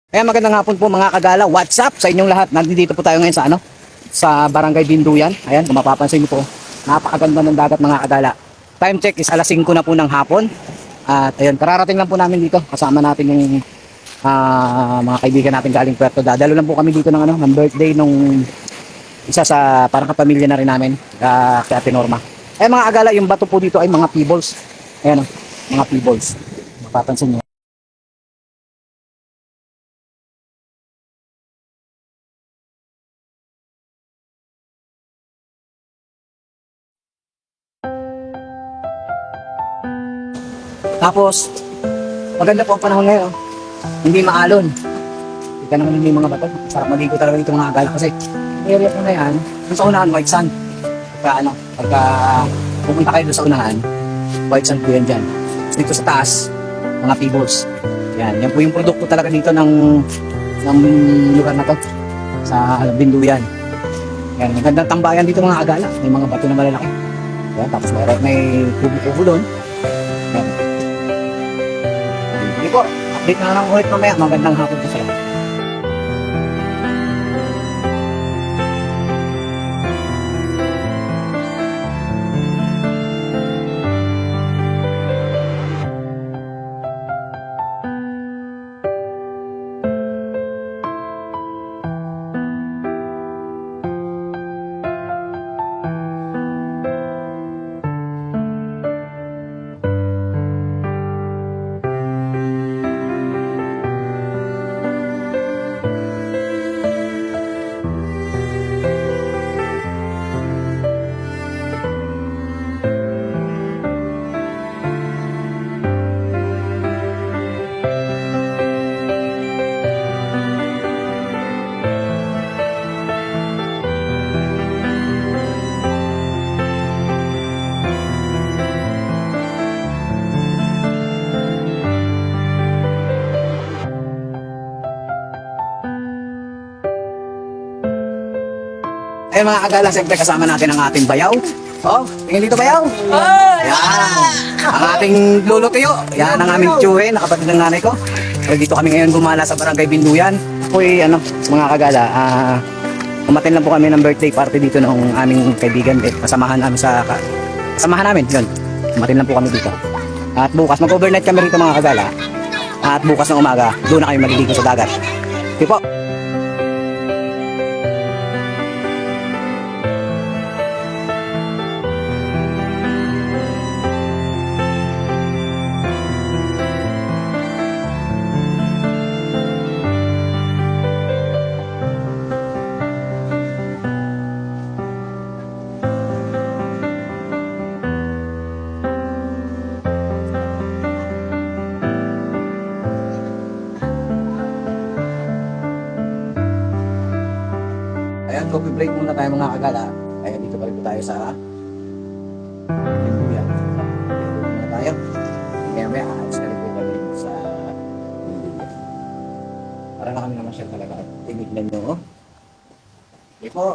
Kaya magandang hapon po mga kagala. What's up sa inyong lahat? Nandito po tayo ngayon sa sa Barangay Binduyan. Ayan, kung mapapansin niyo po, napakaganda ng dagat mga kagala. Time check is alas 5 na po ng hapon. At ayun, kararating lang po namin dito. Kasama natin yung mga kaibigan natin galing Puerto. Dadalo lang po kami dito ng birthday nung isa sa parang kapamilya na rin namin, kay Ate Norma. Ay mga kagala, yung bato po dito ay mga pebbles. Ayan, mga pebbles. Mapapansin niyo. Tapos, maganda po ang panahon ngayon. Hindi maalon. Hindi ka naman yung mga bato. Sarap maligo talaga dito mga agala. Kasi, yung area po na yan, yung sa unahan, white sand. Pagka pupunta kayo doon sa unahan, white sand po yan dyan. Tapos dito sa taas, mga pebbles. Yan po yung produkto talaga dito ng lugar na to. Sa Binduyan. Yan, ang gandang tambayan dito mga agala. May mga bato na malalaki. Yan, tapos may kubo-kubo doon. Yan. Hindi po, update na lang ulit mamaya. Magandang hapon po sa lahat. Ayun mga kagala, siyempre kasama natin ang ating bayaw. Oh, tingin dito bayaw. Yan. Ang ating lolo tiyo. Yan ang aming tiyuhe, nakapatid ng nanay ko. So, dito kami ngayon gumala sa Barangay Binduyan. Uy, mga kagala, umatin lang po kami ng birthday party dito ng aming kaibigan. Kasamahan namin, yun. Umatin lang po kami dito. At bukas, mag-overnight kami rito mga kagala. At bukas ng umaga, doon na kami maliligo sa dagat. Okay po. Ayan, coffee break muna tayo mga kagala. Ayan, dito pa rin po tayo sa Binduyan. Dito muna tayo. Maya-maya, aalis na rin po kami sa Binduyan. Para na kami naman siya talaga. Tinignan nyo, oh. Okay po.